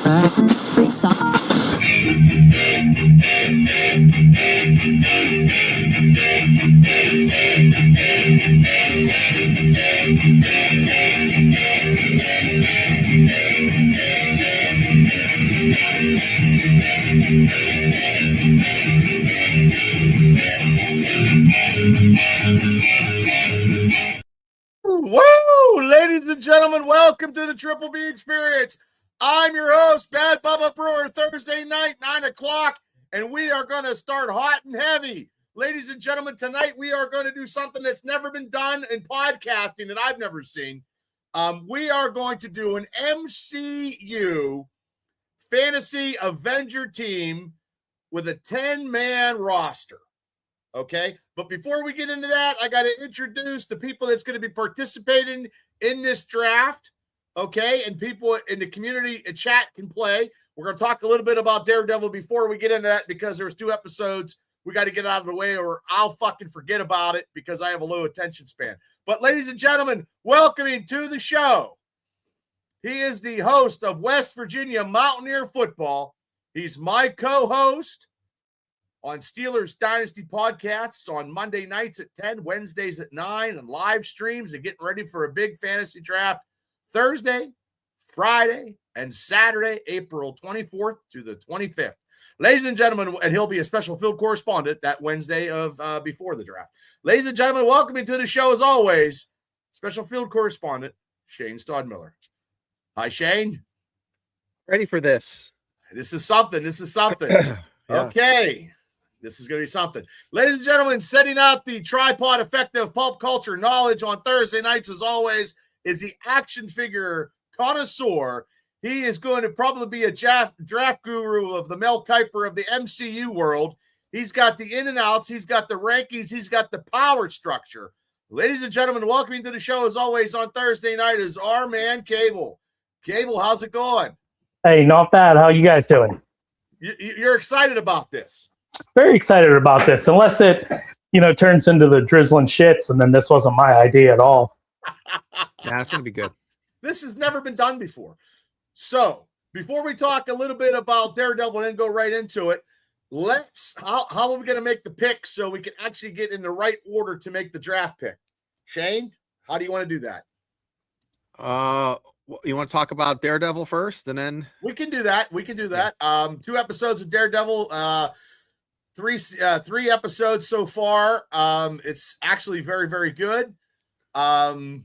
Free socks. Woo! Ladies and gentlemen, welcome to the Triple B Experience. I'm your host, Bad Bubba Brewer, Thursday night, 9 o'clock, and we are going to start hot and heavy. Ladies and gentlemen, tonight we are going to do something that's never been done in podcasting that I've never seen. We are going to do an MCU Fantasy Avenger team with a 10-man roster. Okay, but before we get into that, I got to introduce the people that's going to be participating in this draft. Okay, and people in the community chat can play. We're going to talk a little bit about Daredevil before we get into that because there's 2 episodes. We got to get out of the way or I'll fucking forget about it because I have a low attention span. But ladies and gentlemen, welcoming to the show. He is the host of West Virginia Mountaineer Football. He's my co-host on Steelers Dynasty podcasts on Monday nights at 10, Wednesdays at 9, and live streams and getting ready for a big fantasy draft Thursday, Friday, and Saturday, April 24th to the 25th. Ladies and gentlemen, and he'll be a special field correspondent that Wednesday of before the draft. Ladies and gentlemen, welcome to the show as always, special field correspondent Shane Stodmiller. Hi, Shane. Ready for this. This is something. Yeah. Okay. This is going to be something. Ladies and gentlemen, setting out the tripod effect of pulp culture knowledge on Thursday nights, as always, is the action figure connoisseur. He is going to probably be a draft guru of the Mel Kiper of the MCU world. He's got the in and outs. He's got the rankings. He's got the power structure. Ladies and gentlemen, welcoming to the show, as always, on Thursday night is our man, Cable. Cable, how's it going? Hey, not bad. How you guys doing? You're excited about this. Very excited about this, unless it, turns into the drizzling shits, and then this wasn't my idea at all. Yeah, it's going to be good. This has never been done before. So, before we talk a little bit about Daredevil and then go right into it, how are we going to make the pick so we can actually get in the right order to make the draft pick? Shane, how do you want to do that? You want to talk about Daredevil first, and then we can do that. 2 episodes of Daredevil. Three episodes so far. It's actually very, very good. And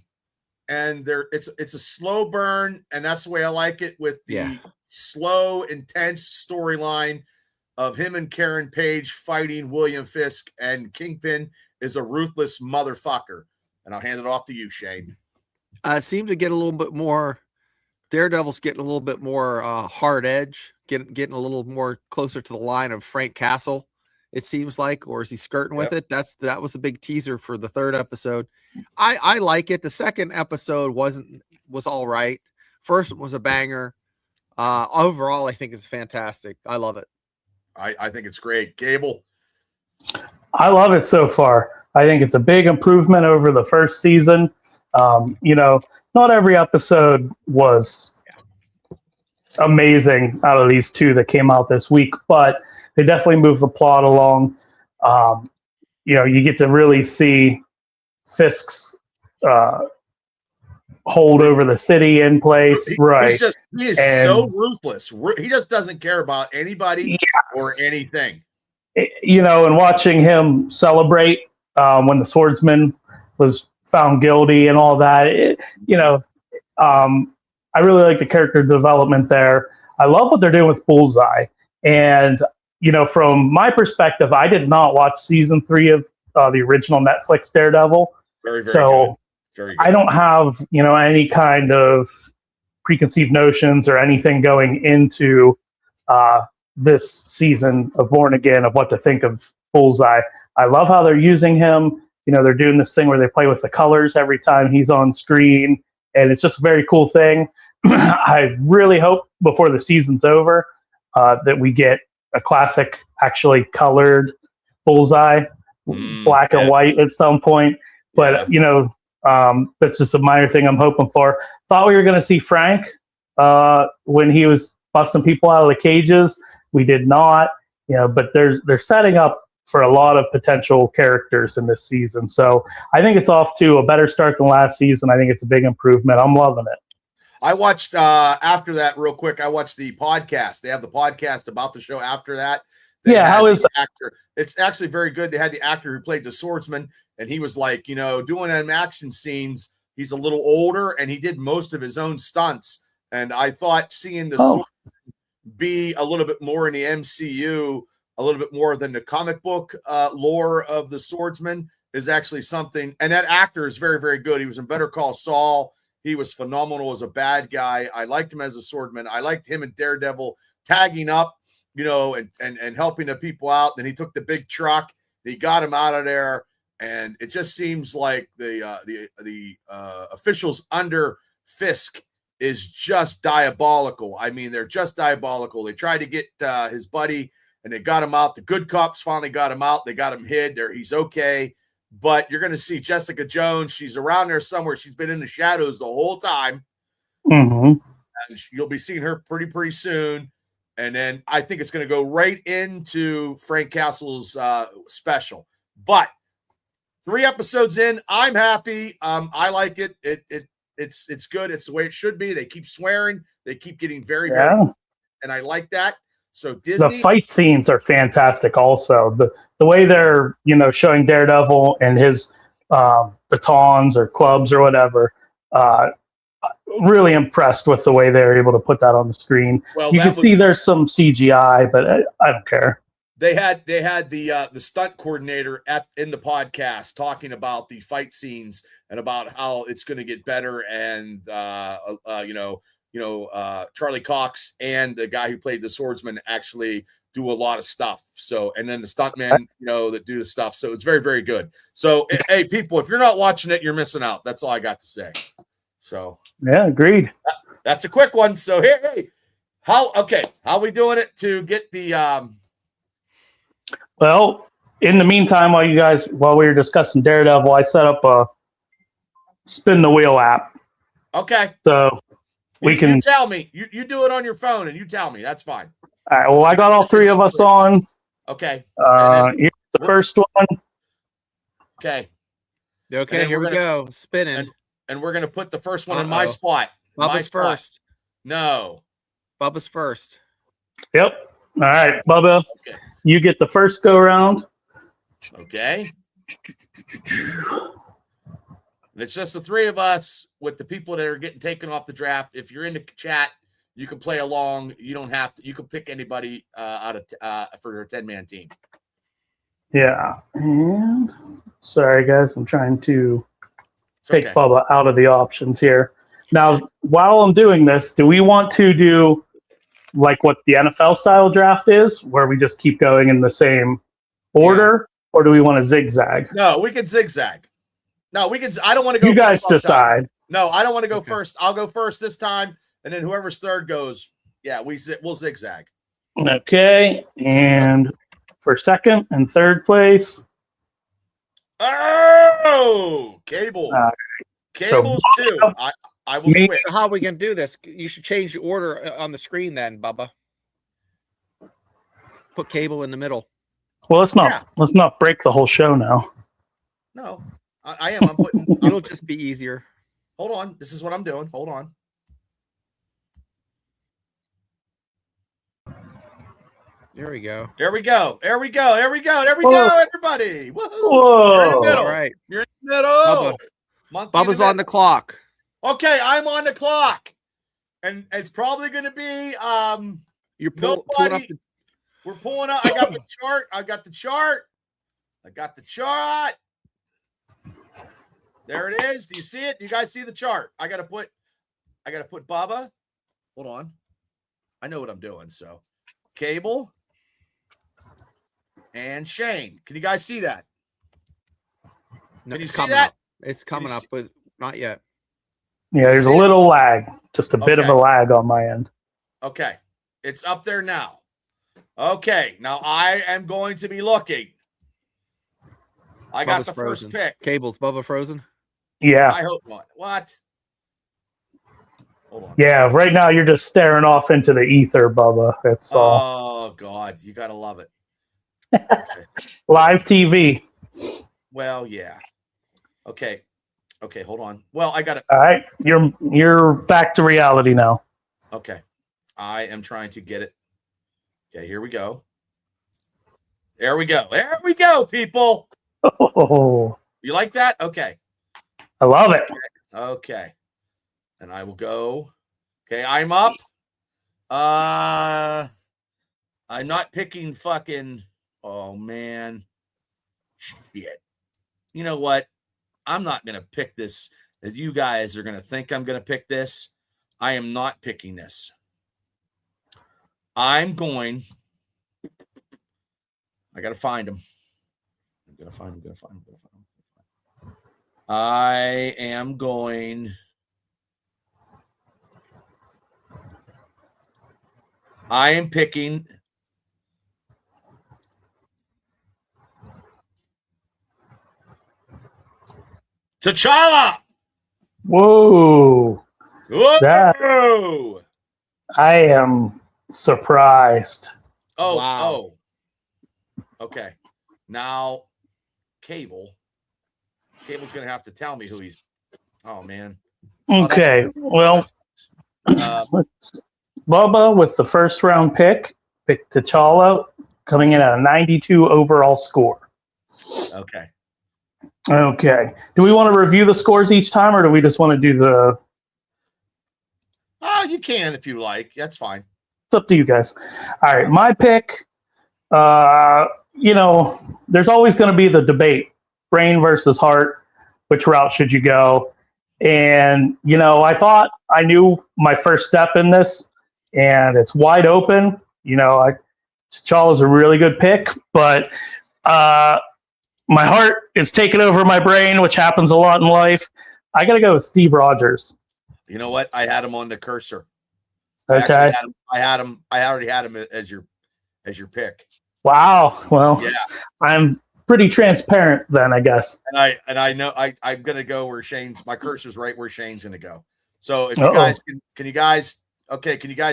it's a slow burn, and that's the way I like it, with the slow, intense storyline of him and Karen Page fighting William Fisk, and Kingpin is a ruthless motherfucker. And I'll hand it off to you, Shane. Seem to get a little bit more. Daredevil's getting a little bit more hard edge, getting a little more closer to the line of Frank Castle, it seems like, or is he skirting with it? That was the big teaser for the 3rd episode. I like it. The 2nd episode was all right. First one was a banger. Overall, I think it's fantastic. I love it. I think it's great. Cable. I love it so far. I think it's a big improvement over the first season. Not every episode was amazing out of these 2 that came out this week, but they definitely move the plot along. You get to really see Fisk's hold over the city in place. Right. He is so ruthless. He just doesn't care about anybody or anything. And watching him celebrate when the swordsman was found guilty and all that, I really like the character development there. I love what they're doing with Bullseye. And, from my perspective, I did not watch season 3 of the original Netflix Daredevil. Very, very so good. Very good. I don't have, any kind of preconceived notions or anything going into this season of Born Again of what to think of Bullseye. I love how they're using him. They're doing this thing where they play with the colors every time he's on screen, and it's just a very cool thing. I really hope before the season's over that we get a classic, actually colored Bullseye, black and white at some point. But, that's just a minor thing I'm hoping for. Thought we were going to see Frank when he was busting people out of the cages. We did not, but they're setting up for a lot of potential characters in this season. So I think it's off to a better start than last season. I think it's a big improvement. I'm loving it. I watched after that real quick. I watched the podcast. They have the podcast about the show after that. How is the actor? It's actually very good. They had the actor who played the swordsman, and he was like, doing them action scenes. He's a little older, and he did most of his own stunts. And I thought seeing the swordsman be a little bit more in the MCU, a little bit more than the comic book lore of the swordsman is actually something. And that actor is very, very good. He was in Better Call Saul. He was phenomenal as a bad guy. I liked him as a swordman. I liked him and Daredevil tagging up, and helping the people out. Then he took the big truck. He got him out of there. And it just seems like the officials under Fisk is just diabolical. I mean, they're just diabolical. They tried to get his buddy, and they got him out. The good cops finally got him out. They got him hid there. He's okay. But you're going to see Jessica Jones. She's around there somewhere. She's been in the shadows the whole time. Mm-hmm. And you'll be seeing her pretty soon. And then I think it's going to go right into Frank Castle's special. But 3 episodes in, I'm happy. I like it. It's good. It's the way it should be. They keep swearing. They keep getting very, and I like that. So Disney, the fight scenes are fantastic. Also, the way they're showing Daredevil and his batons or clubs or whatever. Really impressed with the way they're able to put that on the screen. Well, you can see there's some CGI, but I don't care. They had the stunt coordinator in the podcast talking about the fight scenes and about how it's going to get better, and Charlie Cox and the guy who played the swordsman actually do a lot of stuff. So, and then the stuntmen, that do the stuff. So it's very, very good. So, hey, people, if you're not watching it, you're missing out. That's all I got to say. So, yeah, agreed. That's a quick one. So here, hey, how are we doing it to get the? Well, in the meantime, while we were discussing Daredevil, I set up a spin the wheel app. Okay. So we can tell me. You do it on your phone and you tell me. That's fine. All right. Well, I got all 3 of us on. Okay. Here's the first one. Okay. Okay. Here we go. Spinning. And we're going to put the first one in my spot. Bubba's first. No. Bubba's first. Yep. All right, Bubba. Okay. You get the first go round. Okay. It's just the 3 of us with the people that are getting taken off the draft. If you're in the chat, you can play along. You don't have to. You can pick anybody out of for a 10-man team. Yeah. And sorry, guys, I'm trying to take Bubba out of the options here. Now, while I'm doing this, do we want to do like what the NFL style draft is, where we just keep going in the same order, or do we want to zigzag? No, we can zigzag. No, we can. I don't want to go. You guys decide. No, I don't want to go first. I'll go first this time, and then whoever's third goes. Yeah, we'll zigzag. Okay, and for second and third place. Oh, Cable. Cables so, too. I will switch. So how are we going to do this? You should change the order on the screen then, Bubba. Put Cable in the middle. Well, let's not break the whole show now. No, I am. I'm putting. It'll just be easier. Hold on. This is what I'm doing. Hold on. There we go. There we go. There we go. There we go. There we go, everybody. Woo-hoo. Whoa. You're in the middle. All right. You're in the middle. Bubba's on the clock. Okay, I'm on the clock. And it's probably going to be you're pulling up the... We're pulling up. I got the chart. I got the chart. There it is. Do you see it? Do you guys see the chart? I got to put Bubba. Hold on. I know what I'm doing. So, Cable and Shane. Can you guys see that? No, Can you see that? It's coming up, but not yet. Yeah, there's a little lag. Just a bit of a lag on my end. Okay. It's up there now. Okay. Now I am going to be looking. I got the frozen. First pick. Cable's Bubba frozen? Yeah. I hope not. What? Hold on. Yeah, right now you're just staring off into the ether, Bubba. That's all. Oh God, you gotta love it. Okay. Live TV. Well, yeah. Okay. Okay, hold on. Well, I got it. All right, you're back to reality now. Okay. I am trying to get it. Okay, here we go. There we go. There we go, people. Oh, You like that? Okay. I love it. Okay. And I will go. Okay, I'm up. I'm not picking fucking. Oh man. Shit. You know what? I'm not gonna pick this. You guys are gonna think I'm gonna pick this. I am not picking this. I'm going. I gotta find him. I'm gonna find him. I am going. I am picking. T'Challa. Whoa, Whoa! I am surprised. Oh, Wow. Okay. Now, Cable's gonna have to tell me who he's. Oh man. Okay, well, Bubba with the first round picked T'Challa, coming in at a 92 overall score. Okay. Okay. Do we want to review the scores each time, or do we just want to do the? Oh, you can if you like. That's fine. It's up to you guys. All right, my pick. There's always going to be the debate: brain versus heart. Which route should you go? And I thought I knew my first step in this, and it's wide open. T'Challa's a really good pick, but my heart is taking over my brain, which happens a lot in life. I got to go with Steve Rogers. You know what? I had him on the cursor. Okay. I already had him as your pick. Wow. Well, yeah. I'm pretty transparent then, I guess. And I know I'm gonna go where my cursor's right where Shane's gonna go. So if you guys can you guys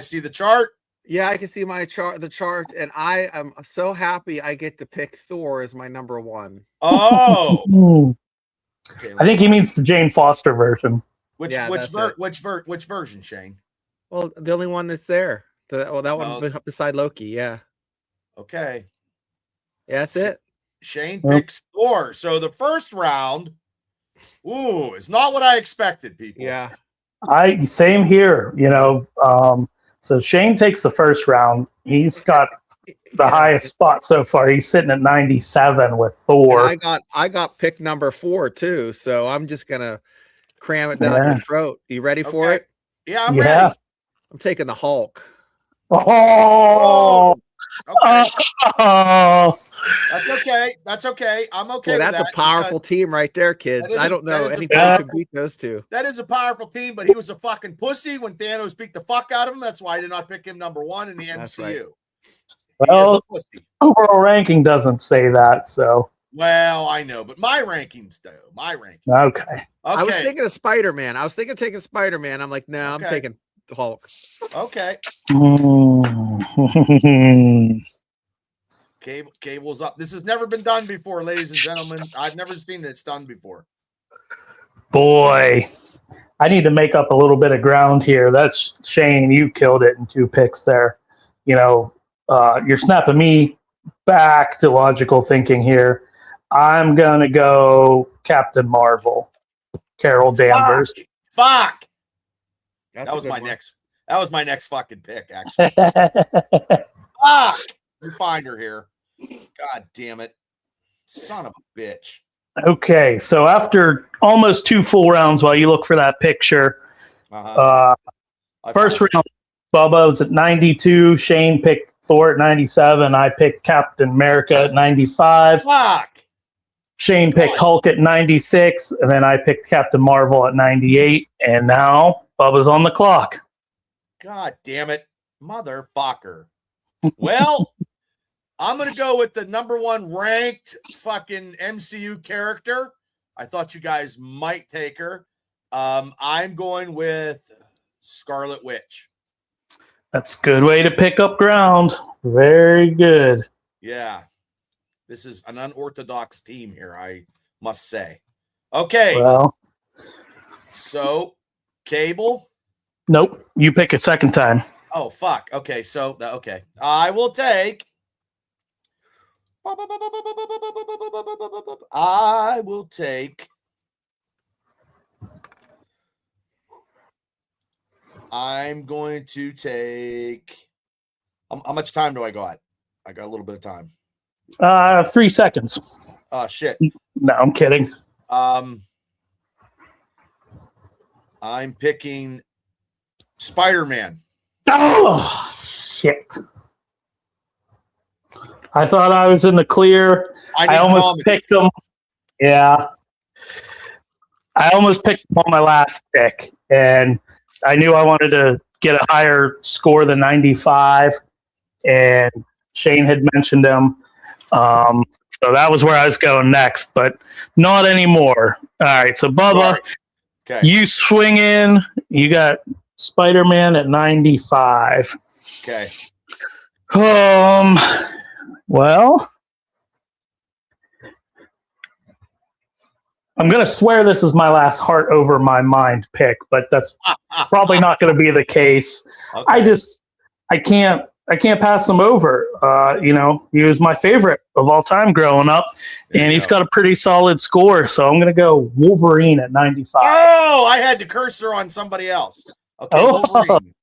see the chart? Yeah, I can see the chart, and I am so happy I get to pick Thor as my number one. Oh, okay, I think he means the Jane Foster version. Which version, Shane? Well, the only one that's there. That one beside Loki. Yeah. Okay. Yeah, that's it. Shane picks Thor. So the first round, is not what I expected, people. Yeah. Same here. So Shane takes the first round. He's got the highest spot so far. He's sitting at 97 with Thor. And I got pick number 4 too. So I'm just gonna cram it down your throat. You ready for it? Yeah, I'm ready. I'm taking the Hulk. Oh. Okay. That's okay. I'm okay. Well, that's a powerful team right there, kids. I don't know anybody can beat those two. That is a powerful team, but he was a fucking pussy when Thanos beat the fuck out of him. That's why I did not pick him number 1 in the MCU. Right. Well, overall ranking doesn't say that, so. Well, I know, but my rankings do. Okay. I was thinking of Spider-Man. I was thinking of taking Spider-Man. I'm like, no, I'm taking the Hulk. Okay. Cable's up. This has never been done before, ladies and gentlemen. I've never seen this done before. Boy, I need to make up a little bit of ground here. That's Shane. You killed it in 2 picks there. You're snapping me back to logical thinking here. I'm going to go Captain Marvel, Carol Danvers. Fuck. That was my next fucking pick, actually. Fuck. You find her here. God damn it. Son of a bitch. Okay, so after almost 2 full rounds while you look for that picture, first round, Bubba was at 92. Shane picked Thor at 97. I picked Captain America at 95. Fuck. Shane picked Hulk at 96, and then I picked Captain Marvel at 98. And now Bubba's on the clock. God damn it. Motherfucker. Well, I'm going to go with the number 1 ranked fucking MCU character. I thought you guys might take her. I'm going with Scarlet Witch. That's a good way to pick up ground. Very good. Yeah. This is an unorthodox team here, I must say. Okay. Well, so Cable. nope. You pick a second time. Oh, fuck. Okay. So, okay. I will take. I'm going to take. How much time do I got? I got a little bit of time. 3 seconds. Oh, shit. No, I'm kidding. I'm picking Spider-Man. Oh, shit. I thought I was in the clear. I almost picked him. Yeah. I almost picked him on my last pick, and I knew I wanted to get a higher score than 95, and Shane had mentioned him. So that was where I was going next, but not anymore. All right, so Bubba, okay. You swing in. You got Spider-Man at 95. Okay. Well, I'm going to swear this is my last heart over my mind pick, but that's probably not going to be the case. Okay. I can't pass him over. He was my favorite of all time growing up, and he's got a pretty solid score. So I'm going to go Wolverine at 95. Oh, I had the cursor on somebody else. Okay, Wolverine.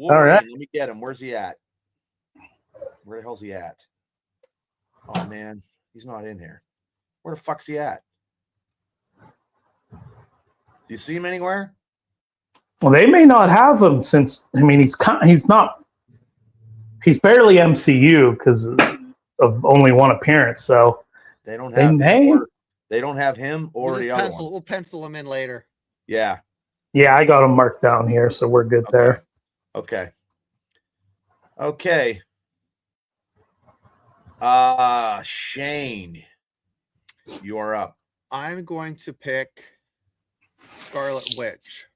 All right. Let me get him. Where's he at? Where the hell's he at? Oh, man. He's not in here. Where the fuck's he at? Do you see him anywhere? Well, they may not have him since, he's barely MCU because of only one appearance. So they don't have him or the other one. We'll pencil him in later. Yeah. Yeah, I got him marked down here, so we're good there. Okay. Shane, you are up. I'm going to pick Scarlet Witch.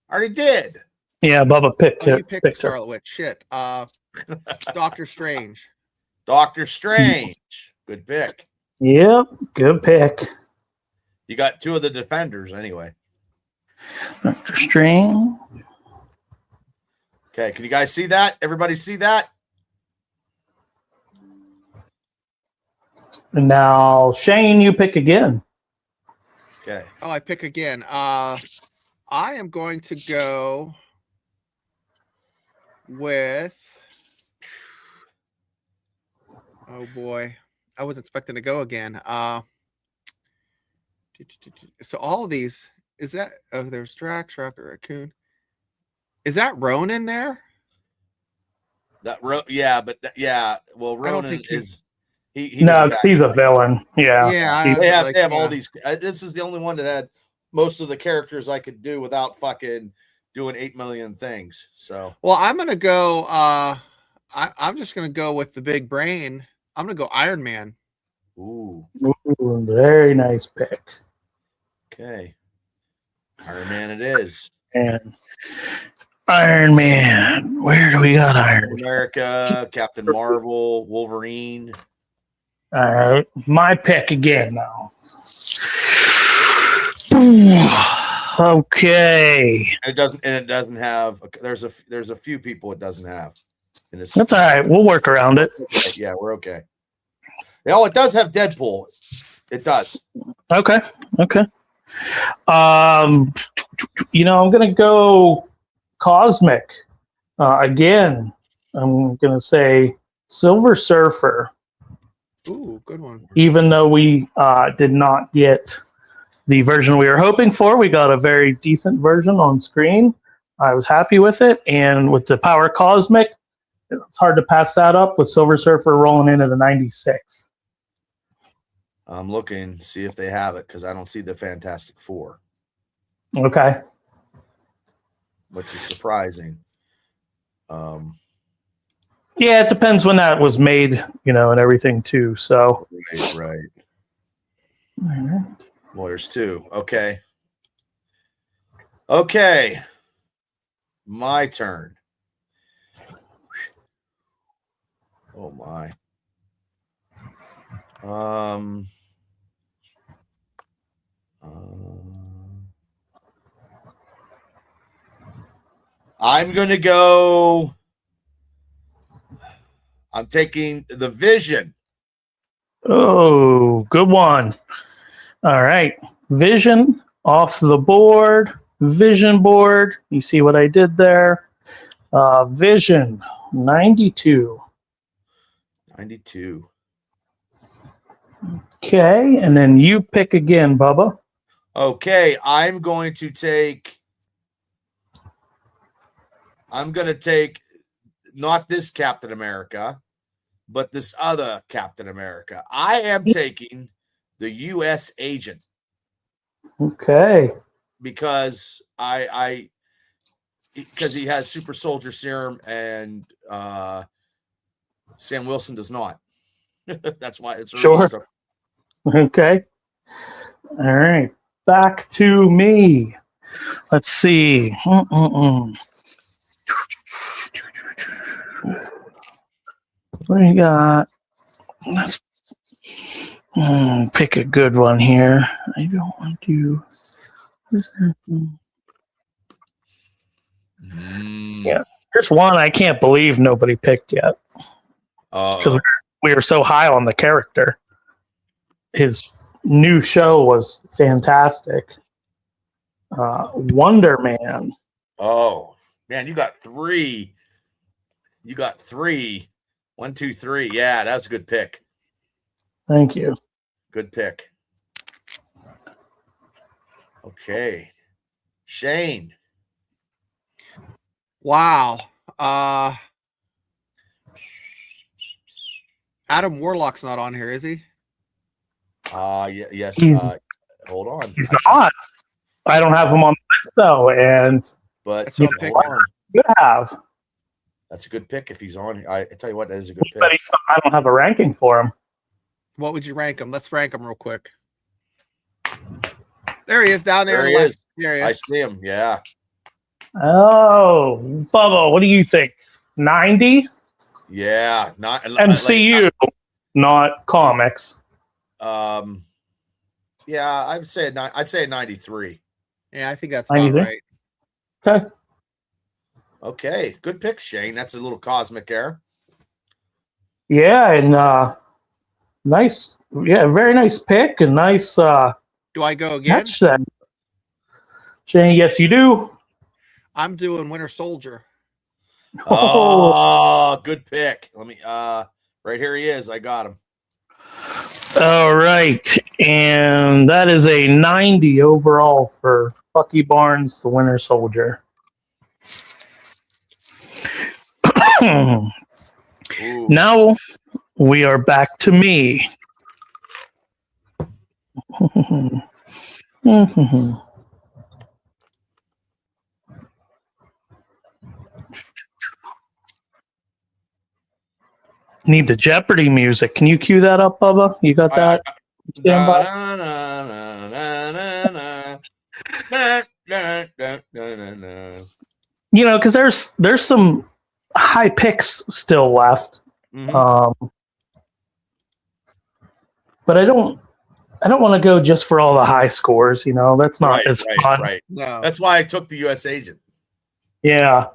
I already did. Yeah, Bubba picked you picked Scarlet Witch. Shit. Doctor Strange. Doctor Strange. Good pick. Yep, good pick. You got two of the defenders anyway. Doctor Strange. Okay, can you guys see that? Everybody see that? And now, Shane, you pick again. Okay. Oh, I pick again. I am going to go with. Oh boy, I was expecting to go again. So all of these is that? Oh, there's Drax, Rocket Raccoon. Is that Ronan there? Yeah, but yeah. Well, Ronan is. No, because he's a villain. Yeah. Yeah. They have all these. This is the only one that had most of the characters I could do without fucking doing 8 million things. So. Well, I'm gonna go. I'm just gonna go with the big brain. I'm gonna go Iron Man. Ooh, very nice pick. Okay, Iron Man it is. And Iron Man. Where do we got Iron Man? America, Captain Marvel, Wolverine. All right, my pick again now. Okay. It doesn't have. There's a few people it doesn't have. In this. That's all right. We'll work around it. Yeah, we're okay. Oh, it does have Deadpool. It does. Okay. I'm gonna go Cosmic again. I'm gonna say Silver Surfer. Ooh, good one. Even though we did not get the version we were hoping for, we got a very decent version on screen. I was happy with it, and with the power Cosmic, it's hard to pass that up with Silver Surfer rolling in at a 96. I'm looking to see if they have it because I don't see the Fantastic Four. Okay. Which is surprising. Yeah, it depends when that was made, and everything too. So. Right. Well, there's two. Okay. My turn. Oh my. I'm gonna go. I'm taking the Vision. Oh, good one. All right. Vision off the board. Vision board. You see what I did there? Vision 92. 92. Okay. And then you pick again, Bubba. Okay, I'm going to take not this Captain America, but this other Captain America. I am taking the U.S. agent Okay. because because he has super soldier serum and Sam Wilson does not. That's why it's Sure. Okay. All right. Back to me. Let's see. What do you got? Let's pick a good one here. I don't want to. Yeah. Here's one I can't believe nobody picked yet. Because we were so high on the character. His new show was fantastic. Wonder Man. Oh, man, you got three. You got three. 1, 2, 3. Yeah, that's a good pick. Thank you. Good pick. Okay. Shane. Wow. Adam Warlock's not on here, is he? Yes. Hold on. He's not. I don't have him on the list though, and but That's what I'm picking. you have. That's a good pick if he's on. I tell you what, that is a good pick. But I don't have a ranking for him. What would you rank him? Let's rank him real quick. There he is down there. There on he the is. left. There he I is. see him. Yeah. Oh, Bubba, what do you think? 90? Yeah. Not MCU, not comics. Yeah, I'd say 93. Yeah, I think that's about 93? right. Okay. Okay, good pick, Shane. That's a little cosmic there. Yeah, and nice. Yeah, very nice pick and nice Do I go again? match that. Shane, yes, you do. I'm doing Winter Soldier. Oh, good pick. Let me right here he is. I got him. All right. And that is a 90 overall for Bucky Barnes, the Winter Soldier. Ooh. Now we are back to me. Need the Jeopardy music. Can you cue that up, Bubba? You got that? Stand by. You know, because there's some high picks still left. Mhm. But I don't want to go just for all the high scores. You know, that's not as fun. Right. No. That's why I took the U.S. agent. Yeah.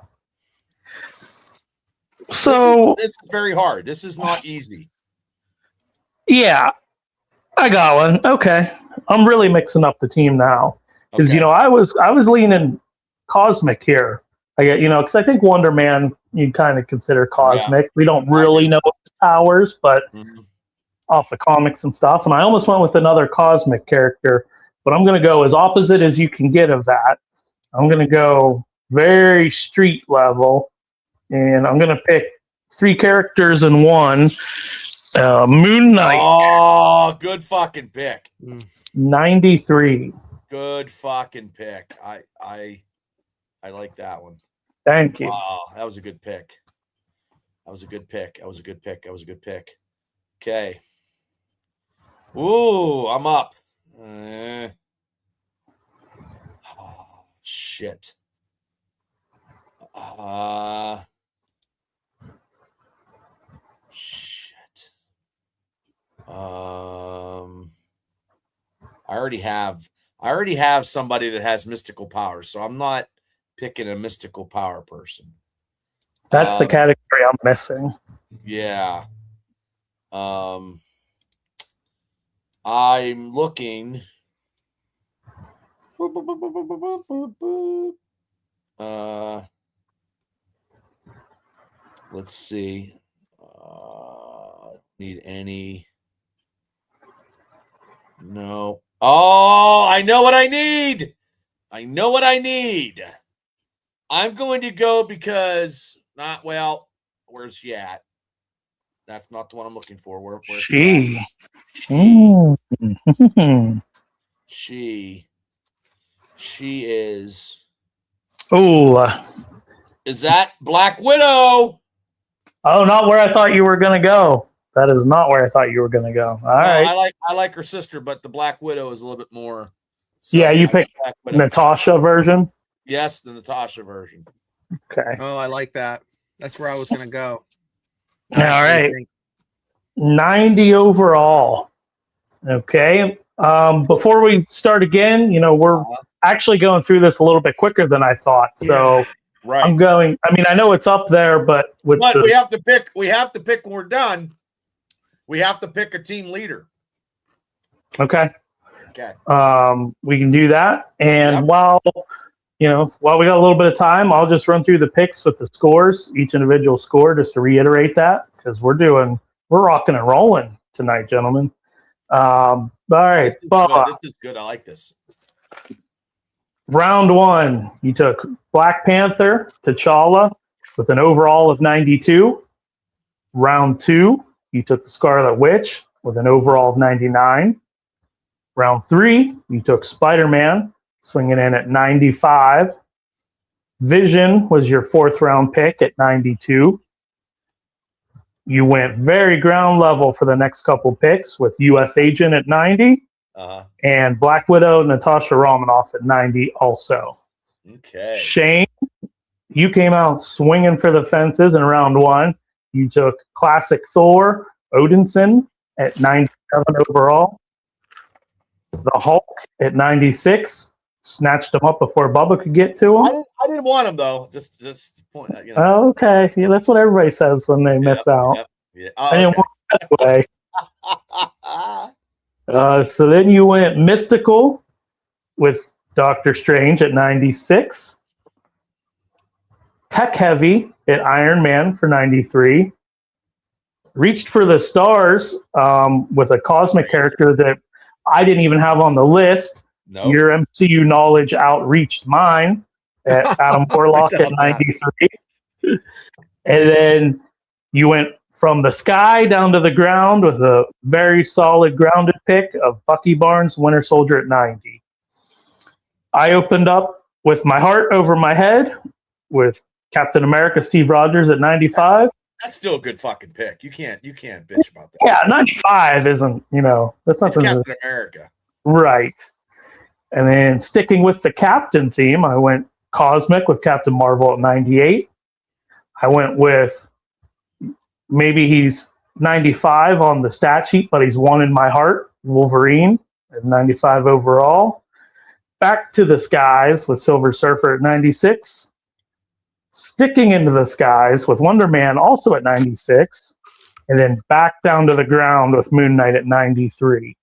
So this is very hard. This is not easy. yeah, I got one. Okay, I'm really mixing up the team now because Okay. I was leaning cosmic here. I get because I think Wonder Man you'd kind of consider cosmic. We don't really know his powers, but off the comics and stuff. And I almost went with another cosmic character, but I'm going to go as opposite as you can get of that. I'm going to go very street level, and I'm going to pick 3 characters in one. Moon Knight. Oh, good fucking pick. 93. Good fucking pick. I like that one. Thank you. Wow, that was a good pick. Okay. Ooh, I'm up. Oh, shit. Shit. I already have somebody that has mystical powers, so I'm not picking a mystical power person. That's the category I'm missing. Yeah. I'm looking. Let's see. Need any? No. Oh, I know what I need. I'm going to go because where's she at? That's not the one I'm looking for. Where's she? She is. Oh. Is that Black Widow? Oh, not where I thought you were going to go. That is not where I thought you were going to go. All right. I like her sister, but the Black Widow is a little bit more. So yeah, you picked Natasha version? Yes, the Natasha version. Okay. Oh, I like that. That's where I was going to go. All right. 90 overall. Okay. Before we start again, we're actually going through this a little bit quicker than I thought. So right. I know it's up there, but we have to pick when we're done. We have to pick a team leader. Okay. Okay. We can do that. And while we got a little bit of time, I'll just run through the picks with the scores, each individual score, just to reiterate that, because we're rocking and rolling tonight, gentlemen. All right. This is good. I like this. Round 1, you took Black Panther, T'Challa, with an overall of 92. Round 2, you took the Scarlet Witch with an overall of 99. Round 3, you took Spider-Man, swinging in at 95. Vision was your 4th round pick at 92. You went very ground level for the next couple picks with U.S. Agent at 90 and Black Widow, Natasha Romanoff at 90 also. Okay. Shane, you came out swinging for the fences in round 1. You took classic Thor, Odinson at 97 overall. The Hulk at 96. Snatched him up before Bubba could get to him. I didn't want him though. Just point. Okay, yeah, that's what everybody says when they miss out. Yeah. I didn't want it that way. So then you went mystical with Doctor Strange at 96. Tech heavy at Iron Man for 93. Reached for the stars with a cosmic character that I didn't even have on the list. Nope. Your MCU knowledge outreached mine at Adam Warlock at 93. And then you went from the sky down to the ground with a very solid grounded pick of Bucky Barnes, Winter Soldier at 90. I opened up with my heart over my head with Captain America, Steve Rogers at 95. That's still a good fucking pick. You can't bitch about that. Yeah, 95 isn't, that's nothing. It's Captain America. Right. And then sticking with the Captain theme, I went Cosmic with Captain Marvel at 98. I went with maybe he's 95 on the stat sheet, but he's 1 in my heart, Wolverine at 95 overall. Back to the skies with Silver Surfer at 96. Sticking into the skies with Wonder Man also at 96. And then back down to the ground with Moon Knight at 93.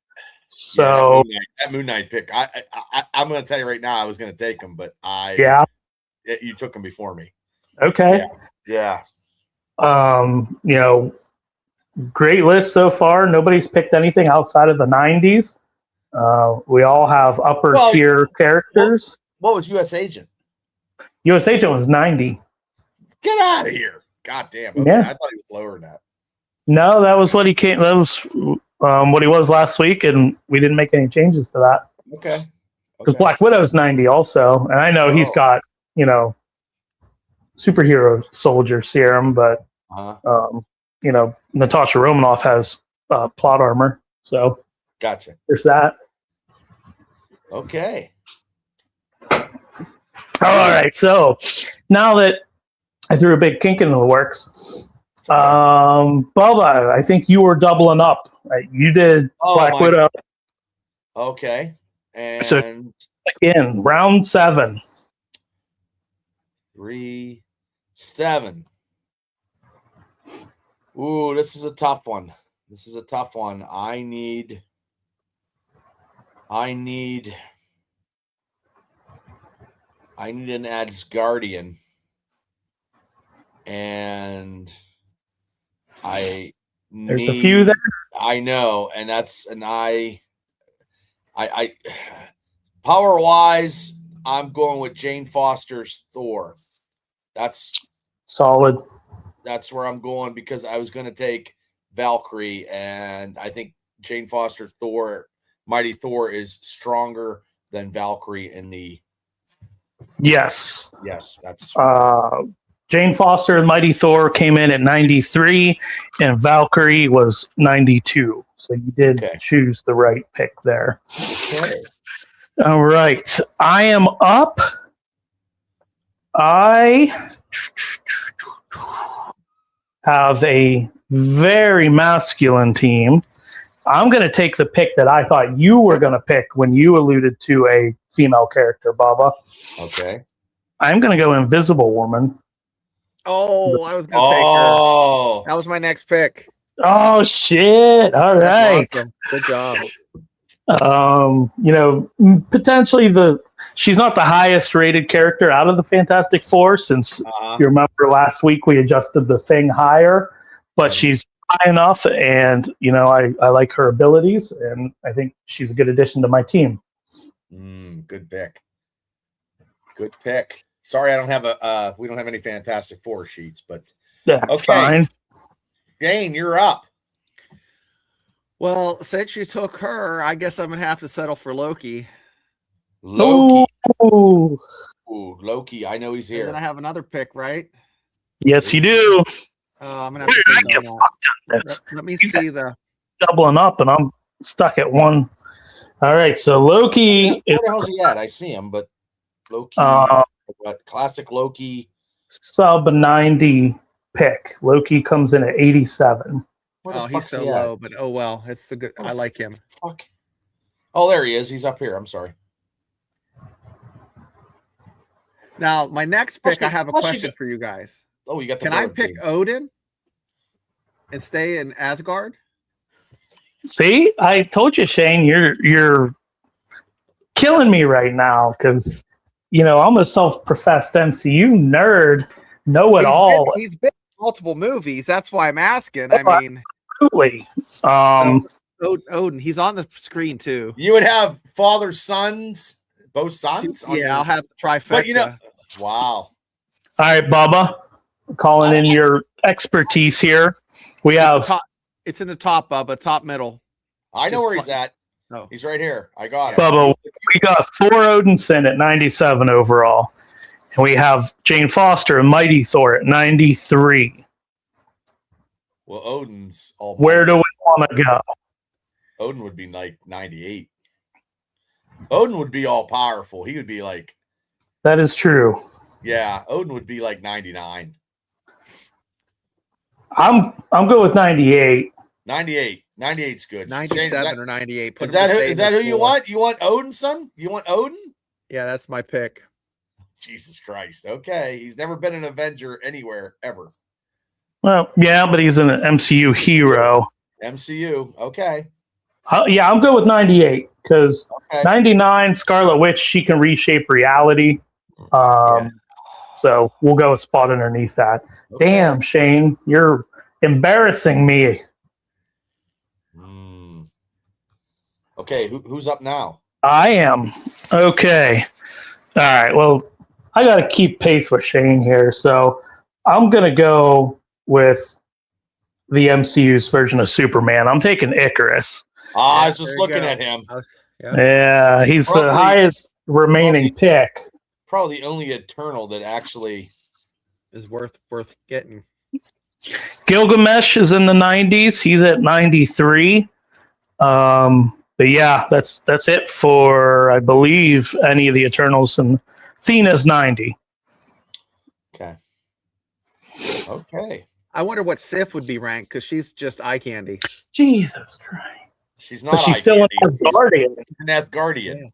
So that Moon Knight pick, I'm going to tell you right now, I was going to take him, but you took him before me. Okay. Yeah. Great list so far. Nobody's picked anything outside of the 90s. We all have upper tier characters. What was U.S. Agent? U.S. Agent was 90. Get out of here! God damn. Okay. Yeah. I thought he was lower than that. No, that was what he came. That was what he was last week, and we didn't make any changes to that. Okay. Because Black Widow's 90 also, and I know he's got superhero soldier serum, but Natasha Romanoff has plot armor. So gotcha. There's that. Okay. All right. So now that I threw a big kink in the works. Bubba, I think you were doubling up. Right? You did Black Widow. Okay. And So again, round 7. 3, 7. Ooh, this is a tough one. I need an Asgardian. And there's a few there. I know, and I power wise, I'm going with Jane Foster's Thor. That's solid. That's where I'm going because I was going to take Valkyrie, and I think Jane Foster Mighty Thor is stronger than Valkyrie in the. Yes, that's. Jane Foster and Mighty Thor came in at 93, and Valkyrie was 92. So you did choose the right pick there. Okay. All right. I am up. I have a very masculine team. I'm going to take the pick that I thought you were going to pick when you alluded to a female character, Baba. Okay. I'm going to go Invisible Woman. Oh, I was going to take her. That was my next pick. Oh, shit. All right. Awesome. Good job. Potentially she's not the highest rated character out of the Fantastic Four since if you remember last week we adjusted the thing higher, but she's high enough and, I like her abilities and I think she's a good addition to my team. Good pick. Sorry, I don't have we don't have any Fantastic Four sheets, but that's fine. Jane, you're up. Well, since you took her, I guess I'm gonna have to settle for Loki. Ooh, Loki. I know he's here. And then I have another pick, right? Yes, you do. I'm gonna have to think on that. Let me see the doubling up, and I'm stuck at 1. All right, so Loki. Where the hell's he at? I see him, but Loki. Classic Loki. Sub 90 pick. Loki comes in at 87. He's so low, but oh well. It's a good. I like him. Fuck. Oh, there he is. He's up here. I'm sorry. Now, my next pick, I have a question for you guys. Oh, you got the. Can I pick Odin and stay in Asgard? See, I told you, Shane, you're killing me right now because I'm a self-professed MCU nerd, know it all. He's been in multiple movies. That's why I'm asking. I mean, absolutely. Odin, he's on the screen too. You would have father, sons, both sons. I'll have the trifecta. But wow. All right, Bubba, calling in your expertise here. It's in the top, Bubba, top middle. I know where he's at. No, he's right here. I got it. Bubba, we got Thor Odinson at 97 overall. And we have Jane Foster and Mighty Thor at 93. Well, Odin's all. Where do we want to go? Odin would be like 98. Odin would be all powerful. He would be like. That is true. Yeah, Odin would be like 99. I'm good with 98. 98. 98's good. 97 or 98. Is that who you want? You want Odin, son? You want Odin? Yeah, that's my pick. Jesus Christ. Okay. He's never been an Avenger anywhere, ever. Well, yeah, but he's an MCU hero. MCU. Okay. Yeah, I'm good with 98 because 99, Scarlet Witch, she can reshape reality. So we'll go a spot underneath that. Okay. Damn, Shane, you're embarrassing me. Okay, who's up now? I am. Okay. All right. Well, I got to keep pace with Shane here. So I'm going to go with the MCU's version of Superman. I'm taking Icarus. I was just looking at him. Yeah, he's the highest remaining pick. Probably the only Eternal that actually is worth getting. Gilgamesh is in the 90s. He's at 93. But yeah, that's it for, I believe, any of the Eternals. And Athena's 90. Okay. Okay. I wonder what Sif would be ranked because she's just eye candy. Jesus Christ. She's But not she's eye still candy. an Asgardian. She's an Asgardian. Yeah.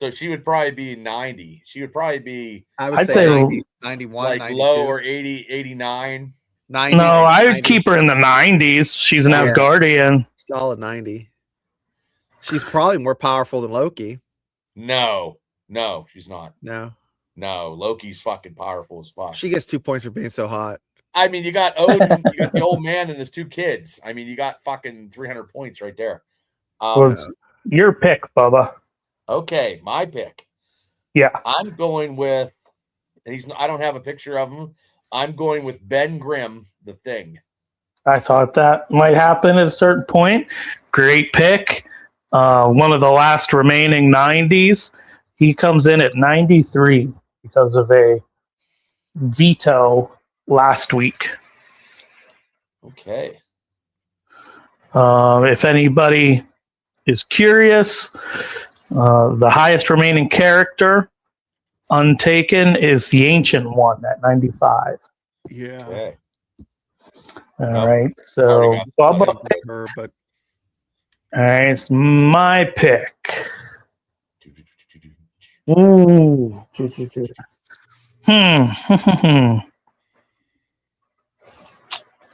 So she would probably be 90. She would probably be I would I'd say say 90, 91, like 92. low or 80, 89. 90. No, I would 90. keep her in the 90s. She's an Yeah. Asgardian. Solid 90. She's probably more powerful than Loki. No, she's not. No. No, Loki's fucking powerful as fuck. She gets 2 points for being so hot. I mean, you got Odin, you got the old man and his 2 kids. I mean, you got fucking 300 points right there. Well, it's your pick, Bubba. Okay, my pick. Yeah. I'm going with, I don't have a picture of him. I'm going with Ben Grimm, the Thing. I thought that might happen at a certain point. Great pick. One of the last remaining 90s. He comes in at 93 because of a veto last week. Okay. If anybody is curious, the highest remaining character untaken is the Ancient One at 95. Yeah. Okay. All right. So, Bubba, Her, but all right, it's my pick. Ooh.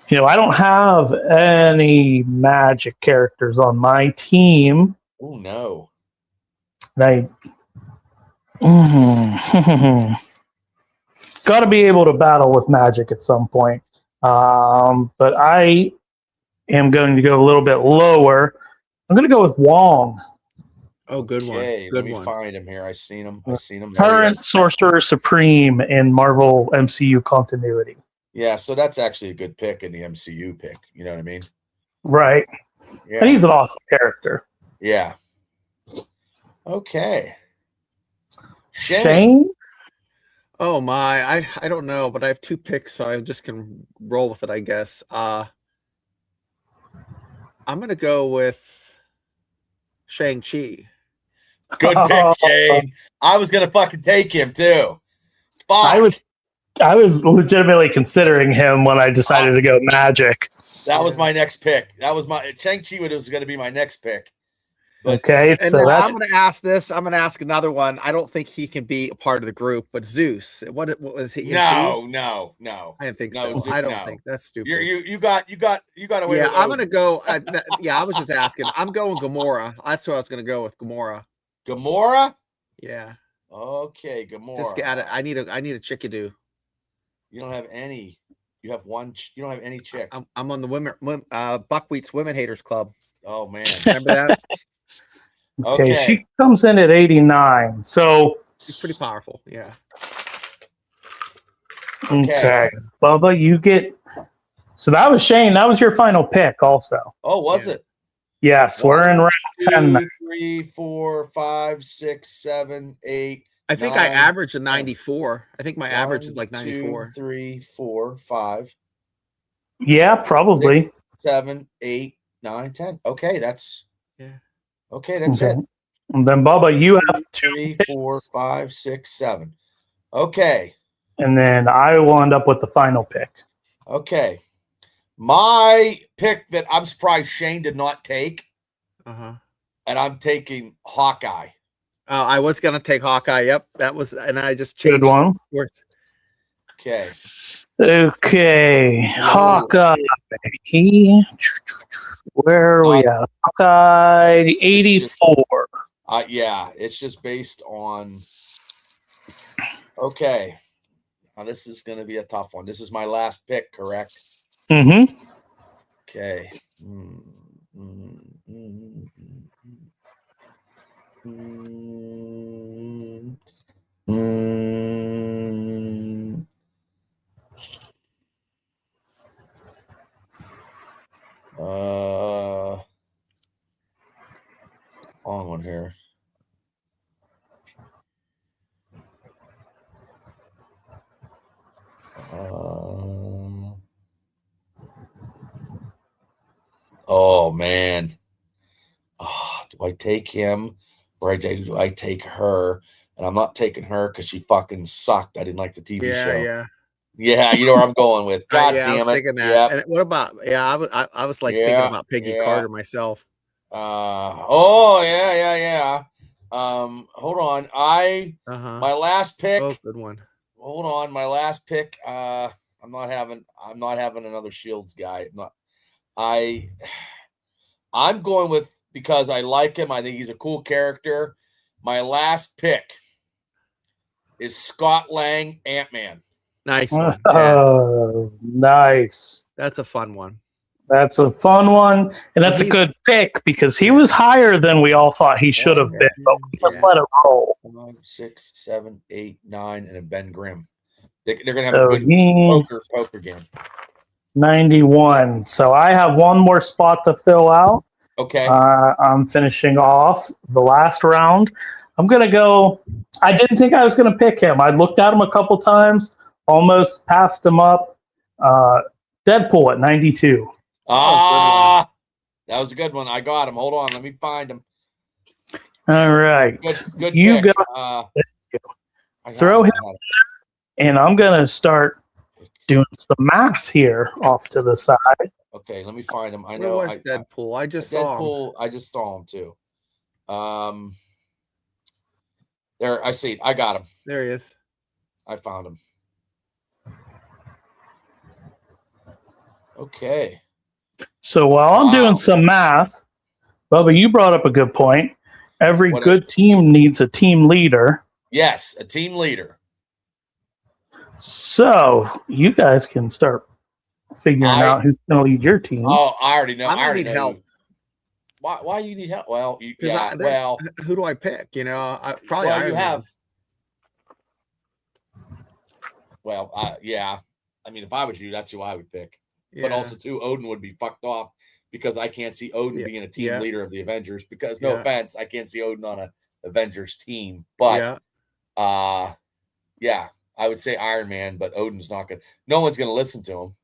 You know, I don't have any magic characters on my team. Oh no. And got to be able to battle with magic at some point. But I am going to go a little bit lower. I'm going to go with Wong. oh, good one. Okay, Good let me one. find him here. I seen him. There he Current is. Sorcerer Supreme in Marvel MCU continuity. Yeah, so that's actually a good pick in the MCU pick. You know what I mean? Right. Yeah. And he's an awesome character. Yeah. Okay. Shane? Oh my, I don't know, but I have 2 picks, so I just can roll with it, I guess. I'm gonna go with Shang-Chi. Good pick, Shane. I was gonna fucking take him too. Fuck. I was legitimately considering him when I decided to go magic. That was my next pick. That was my Shang-Chi was going to be my next pick. But, Okay, And so then that I'm going to ask this. I'm going to ask another one. I don't think he can be a part of the group, but Zeus. What was he? no. I didn't think No, so. Zeus, I don't no. think that's stupid. You got away. Yeah, with I'm going to go. Yeah, I was just asking. I'm going Gamora. That's who I was going to go with. Gamora. Gamora. Yeah. Okay, Gamora. Just got it. I need a chickadoo. You don't have any. You have one. You don't have any chick. I'm on the Buckwheat's Women Haters Club. Oh man. Remember that? okay, she comes in at 89. So She's pretty powerful. Yeah. okay. Bubba, you get. So that was Shane. That was your final pick, also. Oh, was Yeah. it? Yes, we're in round 10. 2, 3, 4, 5, 6, 7, 8. I think 9, I average a 94. I think my average is 1, like 94. 2, 3, 4, 5, Yeah, probably. 7, 8, 9, 10. Okay, that's Yeah. okay. That's Okay. it. And then Bubba, you have 2 3, picks, 4, 5, 6, 7. Okay. and then I will end up with the final pick. Okay. My pick that I'm surprised Shane did not take, Uh-huh. and I'm taking Hawkeye. Oh, I was gonna take Hawkeye. Yep, that was, and I just changed. Good one. Words. Okay. Okay, Hawkeye. Where are we at? Hawkeye 84. Yeah, it's just based on. Okay. Now this is going to be a tough one. This is my last pick, correct? Mm-hmm. Okay. On one here. Oh man. Do I take him or do I take her? And I'm not taking her because she fucking sucked. I didn't like the TV show. Yeah. Yeah, you know where I'm going with. God yeah, I damn was it. thinking that. Yep. And what about? Yeah, I was like thinking about Peggy Carter myself. Oh yeah. Hold on. My last pick. Oh, good one. Hold on, my last pick. I'm not having another Shields guy. I'm going with, because I like him. I think he's a cool character. My last pick is Scott Lang, Ant-Man. Nice one. Oh, nice. That's a fun one. That's a fun one, and that's a good pick because he was higher than we all thought he should have been, but we just let it roll. 5, 6, 7, 8, 9, and then Ben Grimm. They're going to have a good poker game. 91. So I have one more spot to fill out. Okay. I'm finishing off the last round. I'm going to go. I didn't think I was going to pick him. I looked at him a couple times, almost passed him up. Deadpool at 92. That was a good one. I got him. Hold on. Let me find him. All right. Good you pick. go. Throw him in, and I'm going to start doing some math here off to the side. Okay, let me find him. I Where know. was Deadpool? I just saw him. I just saw him too. There, I see. I got him. There he is. I found him. Okay. So while I'm doing some math, Bubba, you brought up a good point. Every good team needs a team leader. Yes, a team leader. So you guys can start figuring out who's going to lead your teams. Oh, I already know. I already need help. Why you need help? Well, who do I pick? You know, probably well, Iron you Man. have. Well, yeah. I mean, if I was you, that's who I would pick. Yeah. But also, too, Odin would be fucked off because I can't see Odin being a team leader of the Avengers. Because no offense, I can't see Odin on an Avengers team. But I would say Iron Man, but Odin's not going to. No one's going to listen to him.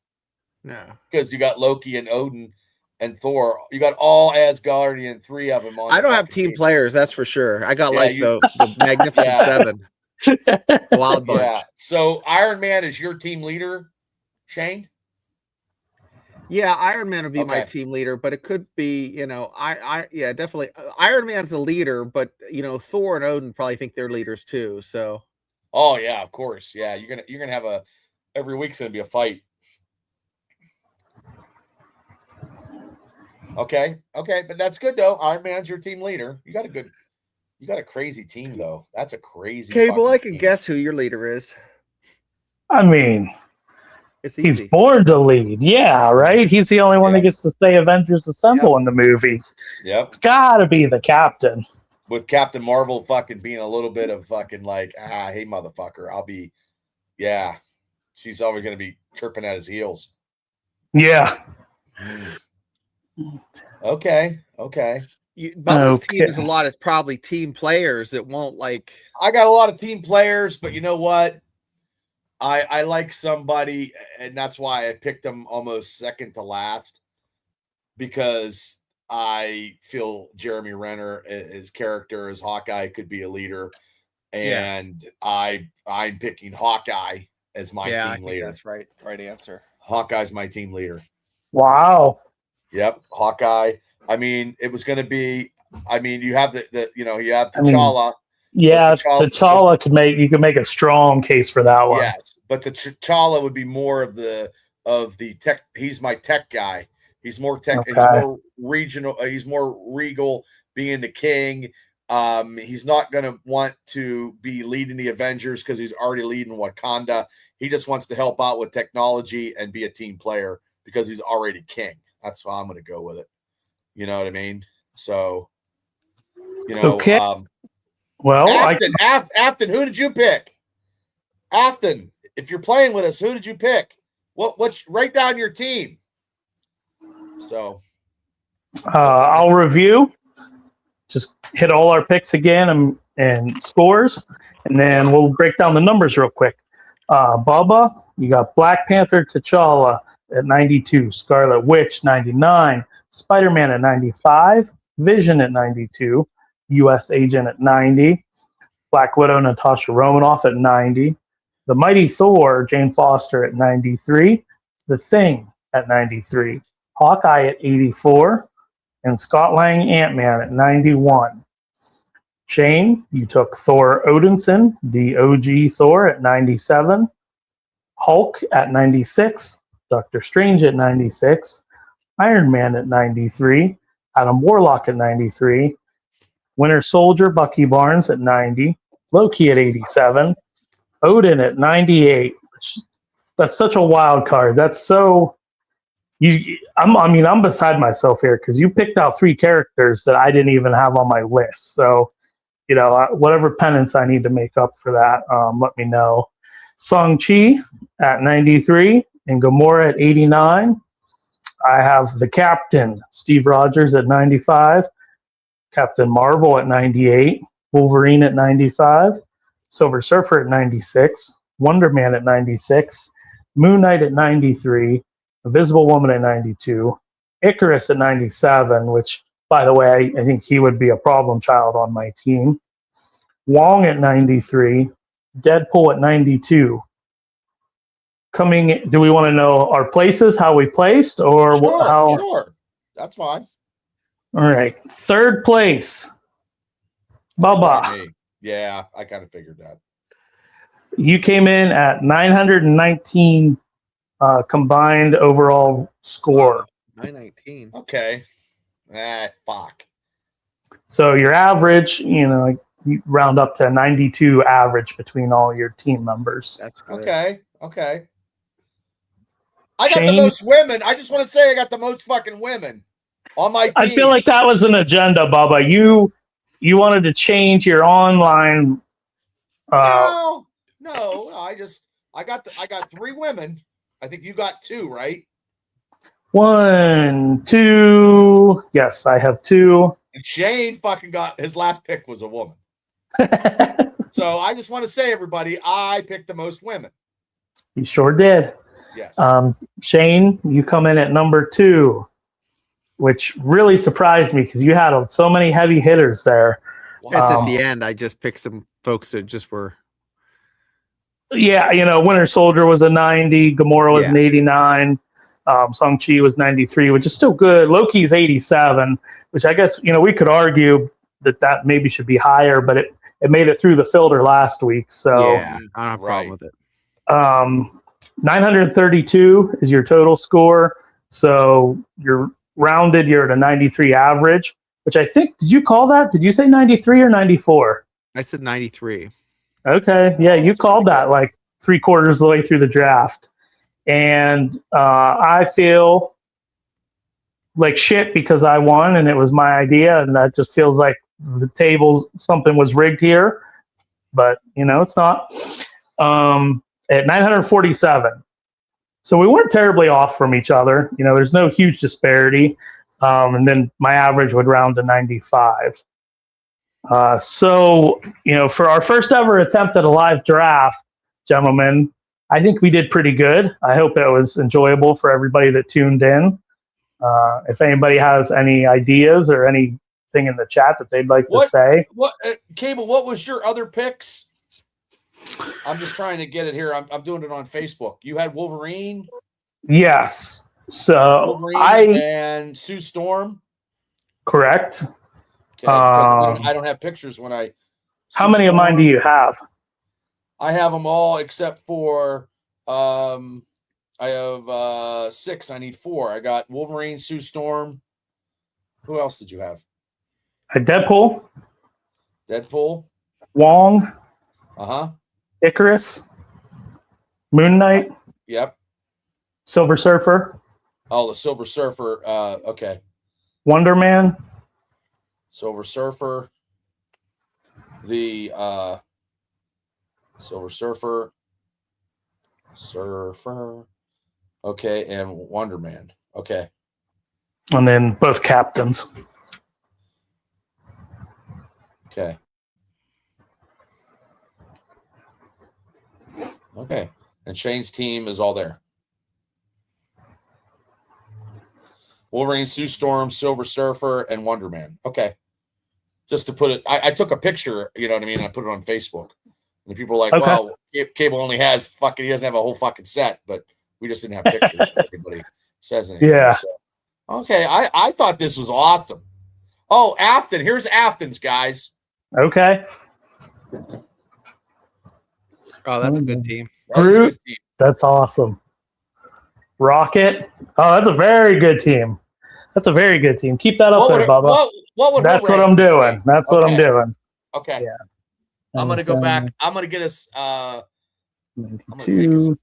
No. Because you got Loki and Odin and Thor. You got all Asgardian, 3 of them on. I don't have team players, that's for sure. I got the Magnificent Seven. The Wild Bunch. Yeah. So Iron Man is your team leader, Shane? Yeah, Iron Man would be my team leader, but it could be, you know, definitely. Iron Man's a leader, but you know, Thor and Odin probably think they're leaders too. So. Oh yeah, of course. Yeah, you're gonna have every week's gonna be a fight. Okay, but that's good though. Iron Man's your team leader. You got a crazy team though. That's a crazy. Okay, well, I can guess who your leader is. I mean, it's easy. He's born to lead. Yeah, right. He's the only one that gets to say Avengers Assemble in the movie. Yep, it's got to be the captain. With Captain Marvel fucking being a little bit of fucking like, hey motherfucker, I'll be, she's always gonna be chirping at his heels. Yeah. Okay. Bubba's team is a lot of probably team players that won't like. I got a lot of team players, but you know what? I like somebody, and that's why I picked him almost second to last, because I feel Jeremy Renner, his character as Hawkeye, could be a leader, and I'm picking Hawkeye as my team leader. That's right answer. Hawkeye's my team leader. Wow. Yep, Hawkeye. I mean, it was going to be. I mean, you have you have T'Challa. T'Challa could make a strong case for that one. Yes, but the T'Challa would be more of the tech. He's my tech guy. He's more tech. Okay. He's more regional. He's more regal, being the king. He's not going to want to be leading the Avengers because he's already leading Wakanda. He just wants to help out with technology and be a team player because he's already king. That's why I'm going to go with it. You know what I mean? So, you know. Okay. Well, Afton, who did you pick? Afton, if you're playing with us, who did you pick? What's write down your team? So, I'll review. Just hit all our picks again and scores, and then we'll break down the numbers real quick. Bubba, you got Black Panther T'Challa at 92, Scarlet Witch 99, Spider-Man at 95, Vision at 92, U.S. Agent at 90, Black Widow Natasha Romanoff at 90, The Mighty Thor, Jane Foster at 93. The Thing at 93. Hawkeye at 84. And Scott Lang, Ant-Man at 91. Shane, you took Thor Odinson, the OG Thor at 97. Hulk at 96. Doctor Strange at 96. Iron Man at 93. Adam Warlock at 93. Winter Soldier, Bucky Barnes at 90. Loki at 87. Odin at 98. That's such a wild card. That's so... I'm beside myself here because you picked out 3 characters that I didn't even have on my list. So, whatever penance I need to make up for that, let me know. Shang-Chi at 93 and Gamora at 89. I have the Captain, Steve Rogers at 95. Captain Marvel at 98. Wolverine at 95. Silver Surfer at 96. Wonder Man at 96. Moon Knight at 93. Invisible Woman at 92. Icarus at 97, which, by the way, I think he would be a problem child on my team. Wong at 93. Deadpool at 92. Do we want to know our places, how we placed, or how? Sure. That's fine. All right. 3rd place. Bubba. Yeah, I kind of figured that. You came in at 919 combined overall score. 919. Okay. Fuck. So your average, you round up to 92 average between all your team members. That's good. Okay. I got the most women. I just want to say I got the most fucking women on my team. I feel like that was an agenda, Bubba. You wanted to change your online. No. I got 3 women. I think you got 2, right? 1, 2. Yes, I have 2. And Shane fucking got his last pick was a woman. So I just want to say, everybody, I picked the most women. You sure did. Yes. Shane, you come in at number 2, which really surprised me because you had so many heavy hitters there. That's at the end. I just picked some folks that just were. Yeah, Winter Soldier was a 90. Gamora was an 89. Shang-Chi was 93, which is still good. Loki's 87, which I guess, we could argue that maybe should be higher, but it made it through the filter last week. So yeah, I don't have a problem with it. 932 is your total score. So you're at a 93 average, which I think, did you call that? Did you say 93 or 94? I said 93. Okay. Yeah, you called that like 3/4 of the way through the draft. And I feel like shit because I won and it was my idea. And that just feels like the table, something was rigged here. But, it's not. At 947. So we weren't terribly off from each other. There's no huge disparity. And then my average would round to 95. So, for our first ever attempt at a live draft, gentlemen, I think we did pretty good. I hope it was enjoyable for everybody that tuned in. If anybody has any ideas or anything in the chat that they'd like to say. Cable, what was your other picks? I'm just trying to get it here. I'm doing it on Facebook. You had Wolverine? Yes. So Wolverine and Sue Storm? Correct. Okay, I don't have pictures when I... How many of mine do you have? I have them all except for... I have 6. I need 4. I got Wolverine, Sue Storm. Who else did you have? Deadpool. Wong. Uh-huh. Icarus. Moon Knight. Yep. Silver Surfer. Oh, the Silver Surfer. Okay. Wonder Man. Silver Surfer. The Silver Surfer. Okay, and Wonder Man. Okay. And then both captains. Okay. Okay. And Shane's team is all there. Wolverine, Sue Storm, Silver Surfer, and Wonder Man. Okay. Just to put it, I took a picture, you know what I mean? I put it on Facebook. And people are like, okay. well, Cable only has fucking. He doesn't have a whole fucking set, but we just didn't have pictures. If anybody says anything. Yeah. So. Okay, I thought this was awesome. Oh, Afton. Here's Afton's, guys. Okay. Oh, that's a good team. Groot. That's awesome. Rocket. Oh, that's a very good team. That's a very good team. Keep that up there, Bubba. That's what I'm doing. That's what I'm doing. Okay. Yeah. I'm gonna go back. I'm gonna get us. 92.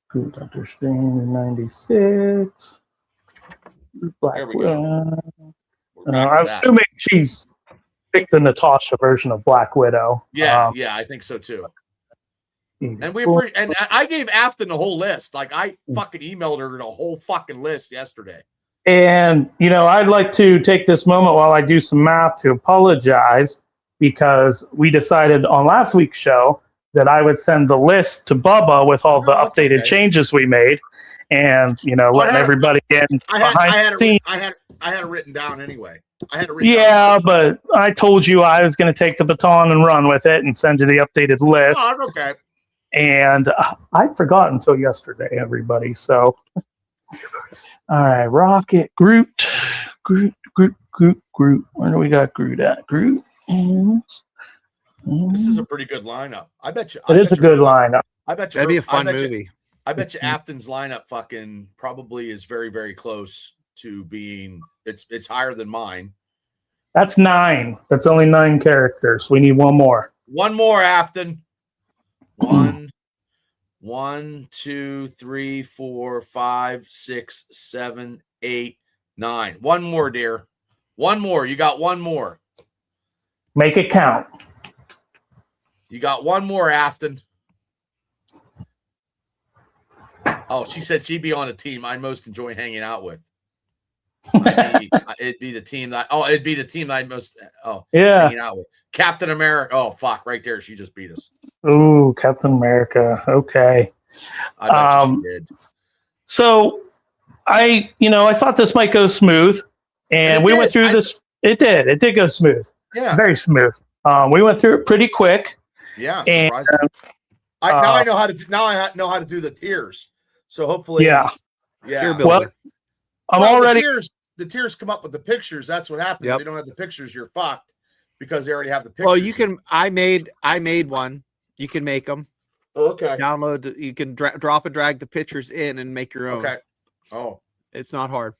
Groot Doctor Strange 96. Black Widow. I'm assuming she's picked the Natasha version of Black Widow. Yeah, I think so too. And I gave Afton the whole list. Like I fucking emailed her the whole fucking list yesterday. And I'd like to take this moment while I do some math to apologize because we decided on last week's show that I would send the list to Bubba with all the updated changes we made, and letting everybody in behind the scenes. I had it written down anyway. But I told you I was going to take the baton and run with it and send you the updated list. Oh, that's okay. And I forgot until yesterday, everybody. So, all right, Rocket, Groot. Where do we got Groot at? Groot. This is a pretty good lineup. I bet you. It is a good lineup. I bet you. That'd be a fun movie. I bet you Afton's lineup fucking probably is very, very close to being. It's higher than mine. That's 9. That's only 9 characters. We need one more. One more, Afton. 1, 2, 3, 4, 5, 6, 7, 8, 9. One more, dear. One more. You got one more. Make it count. You got one more, Afton. Oh, she said she'd be on a team I'd most enjoy hanging out with. It'd be the team that. Oh, it'd be the team that I'd most. Oh, yeah. Hanging out with Captain America. Oh, fuck! Right there, she just beat us. Ooh, Captain America. Okay. I bet she did. So, I thought this might go smooth, and we went through this. It did. It did go smooth. Yeah. Very smooth. We went through it pretty quick. Yeah. And, now I know how to. Now I know how to do the tiers. So hopefully. Yeah. Yeah. Well, already. The tiers come up with the pictures. That's what happens. If they don't have the pictures, you're fucked because they already have the pictures. Well, you can. I made one. You can make them. Okay. Download. You can drop and drag the pictures in and make your own. Okay. Oh, it's not hard.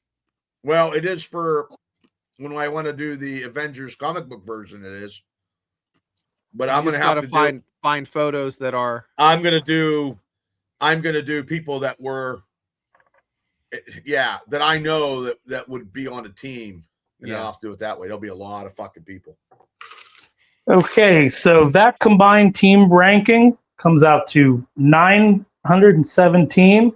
Well, it is for when I want to do the Avengers comic book version. It is. But I'm going to have to find photos that are. I'm going to do people that were. Yeah, that I know that would be on a team. And I'll have to do it that way. There'll be a lot of fucking people. Okay, so that combined team ranking comes out to 917,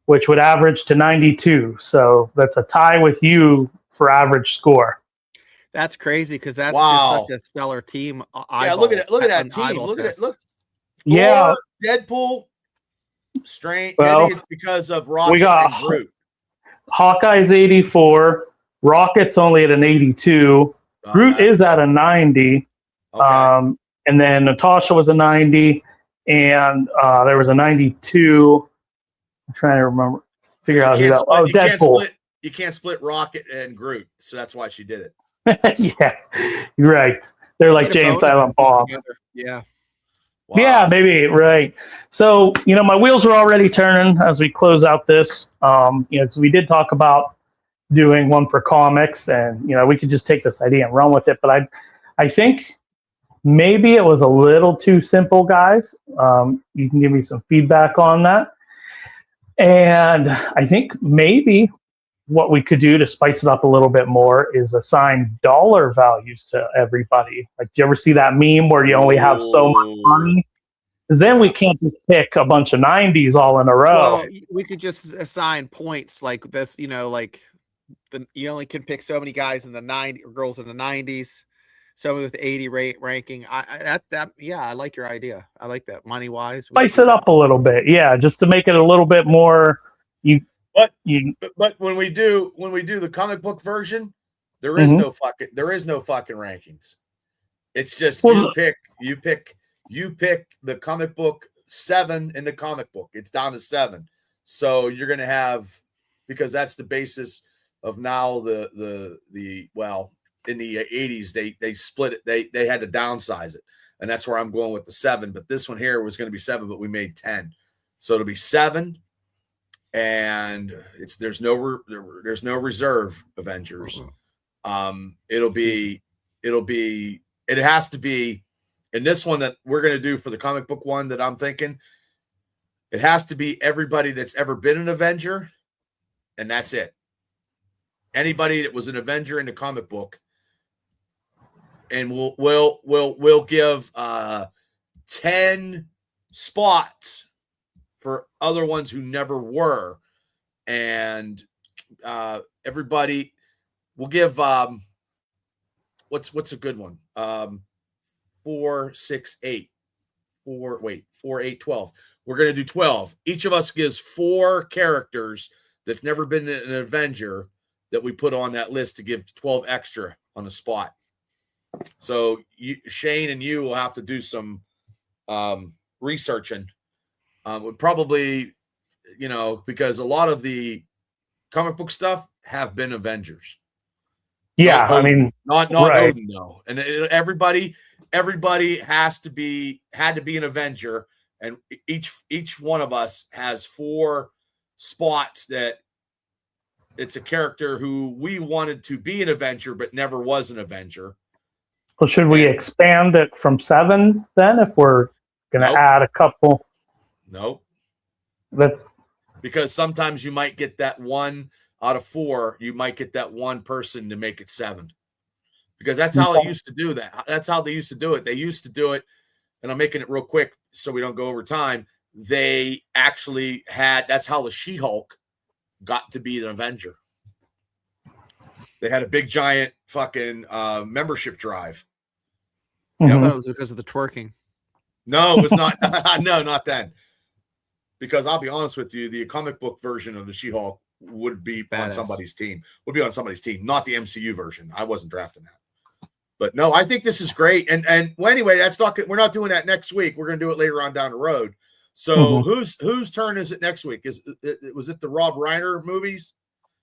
which would average to 92. So that's a tie with you for average score. That's crazy because that's just such a stellar team. Look at it. Look at that team. Look at it. Look. Yeah. Deadpool, Strange. Well, maybe it's because of Rocket we got and Groot. Hawkeye's 84. Rocket's only at an 82. Groot is at a 90. Okay. And then Natasha was a 90. And there was a 92. I'm trying to figure out who that was. Oh, Deadpool. You can't split Rocket and Groot. So that's why she did it. Yeah, you're right. They're like Jay and Silent Bob. Yeah. Wow. Yeah, maybe, right. So, my wheels are already turning as we close out this. Because we did talk about doing one for comics, and, we could just take this idea and run with it. But I think maybe it was a little too simple, guys. You can give me some feedback on that. And I think maybe what we could do to spice it up a little bit more is assign dollar values to everybody. Like, do you ever see that meme where you only have so much money? Because then we can't just pick a bunch of 90s all in a row. Well, we could just assign points like this, you only can pick so many guys in the 90s or girls in the 90s. Some with 80 ranking. I like your idea. I like that money wise. Spice it up a little bit. Yeah. Just to make it a little bit more, But when we do the comic book version, there is no fucking rankings. It's just you pick You pick the comic book 7 in the comic book. It's down to 7. So you're going to have, because that's the basis of now well, in the 80s, they split it. They had to downsize it. And that's where I'm going with the 7. But this one here was going to be 7, but we made 10. So it'll be 7. And there's no reserve Avengers. It has to be, in this one that we're going to do for the comic book one that I'm thinking, it has to be everybody that's ever been an Avenger, and that's it. Anybody that was an Avenger in the comic book, and we'll give 10 spots for other ones who never were, and everybody will give what's a good one? 4, 6, 8. 4, 8, 12. We're going to do 12. Each of us gives 4 characters that's never been an Avenger that we put on that list to give 12 extra on the spot. So Shane and you will have to do some researching. Would probably, because a lot of the comic book stuff have been Avengers. Yeah, not right. Odin though, and everybody had to be an Avenger, and each one of us has 4 spots that it's a character who we wanted to be an Avenger but never was an Avenger. Well, should we expand it from 7 then if we're going to add a couple? Nope. Because sometimes you might get that 1 out of 4, you might get that one person to make it 7. Because that's how they used to do that. That's how they used to do it. They used to do it, and I'm making it real quick so we don't go over time. They actually that's how the She-Hulk got to be an Avenger. They had a big giant fucking membership drive. I thought it was because of the twerking. No, it was not. No, not then. Because I'll be honest with you, the comic book version of the She-Hulk would be on somebody's team. Not the MCU version. I wasn't drafting that. But no, I think this is great. And well, anyway, we're not doing that next week. We're going to do it later on down the road. So whose turn is it next week? Was it the Rob Reiner movies?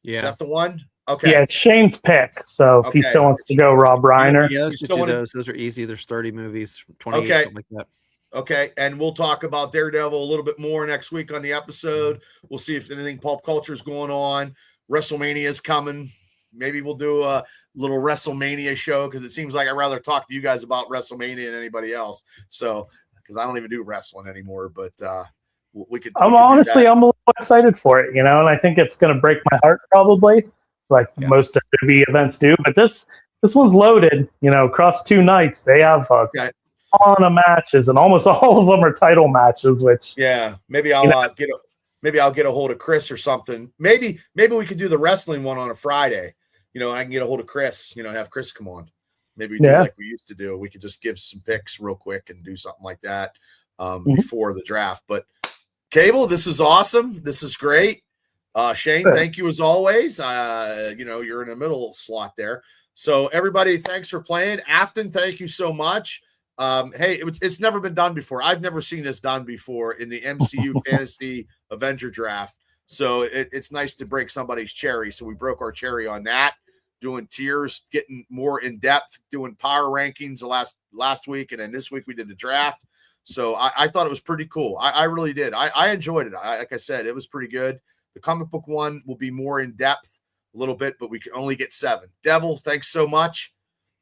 Yeah. Is that the one? Okay. Yeah, it's Shane's pick. So if he still wants to go Rob Reiner. Yeah, let's do those. Those are easy. There's 30 movies, 28, something like that. Okay, and we'll talk about Daredevil a little bit more next week on the episode. We'll see if anything pop culture is going on. WrestleMania is coming. Maybe we'll do a little WrestleMania show because it seems like I'd rather talk to you guys about WrestleMania than anybody else. So, because I don't even do wrestling anymore, but we could. I'm a little excited for it, and I think it's going to break my heart probably, like most WWE events do. But this one's loaded. Across 2 nights, they have a ton of matches, and almost all of them are title matches. Which maybe I'll get a hold of Chris or something. Maybe we could do the wrestling one on a Friday. I can get a hold of Chris. Have Chris come on. Maybe we do like we used to do. We could just give some picks real quick and do something like that before the draft. But Cable, this is awesome. This is great. Shane, thank you as always. You're in the middle slot there. So everybody, thanks for playing. Afton, thank you so much. Hey, it's never been done before. I've never seen this done before in the MCU Fantasy Avengers Draft. So it's nice to break somebody's cherry. So we broke our cherry on that, doing tiers, getting more in depth, doing power rankings the last week, and then this week we did the draft. So I thought it was pretty cool. I really did. I enjoyed it. Like I said, it was pretty good. The comic book one will be more in depth a little bit, but we can only get 7. Devil, thanks so much.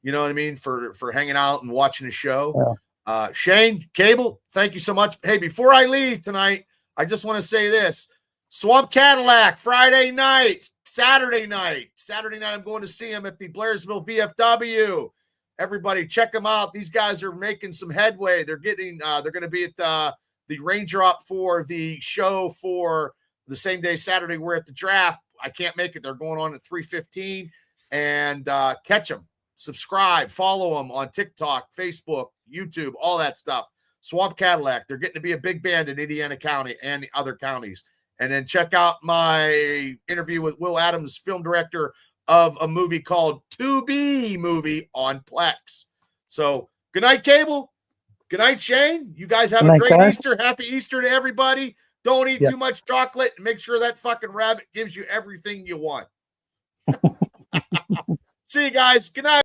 You know what I mean? For hanging out and watching the show. Yeah. Shane, Cable, thank you so much. Hey, before I leave tonight, I just want to say this. Swamp Cadillac, Friday night, Saturday night. I'm going to see him at the Blairsville VFW. Everybody check them out. These guys are making some headway. They're going to be at the raindrop for the show for the same day Saturday we're at the draft. I can't make it. They're going on at 3:15, and catch them. Subscribe, follow them on TikTok, Facebook, YouTube, all that stuff. Swamp Cadillac. They're getting to be a big band in Indiana County and the other counties. And then check out my interview with Will Adams, film director of a movie called To Be Movie on Plex. So good night, Cable. Good night, Shane. You guys have Good a night, great guys. Easter. Happy Easter to everybody. Don't eat Yeah. too much chocolate, and make sure that fucking rabbit gives you everything you want. See you guys. Good night.